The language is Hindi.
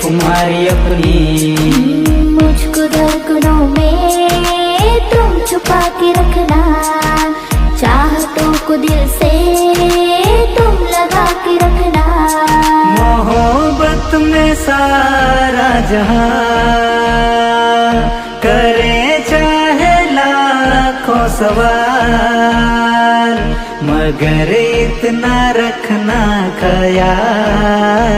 तुम्हारी अपनी। मुझको धड़कनों में तुम छुपा के रखना, चाहतों को दिल से तुम लगा के रखना। मोहब्बत में सारा जहां करे चाहे लाखों सवाल, मगर इतना रखना ख्याल।